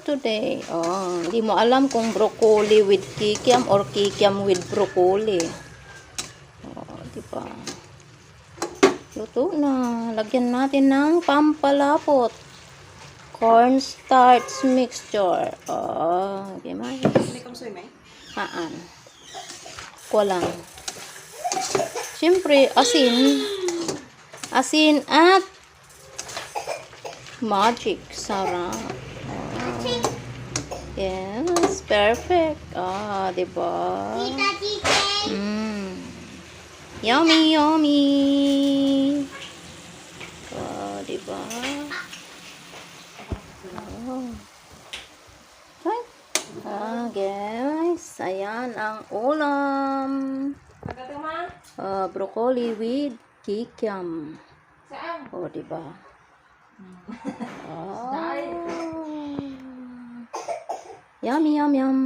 today. Oh, hindi mo alam kung broccoli with kikiam or kikiam with broccoli. Oh, diba? Luto na. Lagyan natin ng pampalapot. Cornstarch mixture. Oh, okay, may. Hindi ka masoy, may? Haan. Kuha lang. Siyempre, asin. Asin at magic. Sarap. Oh. Yes, perfect. Ah, diba? Yummy, yummy. Oh, diba? Oh. Okay. Ah, guys. Ayan ang ulam. Broccoli with kikiam. Oh, diba? Oh. Yummy, yum, yum.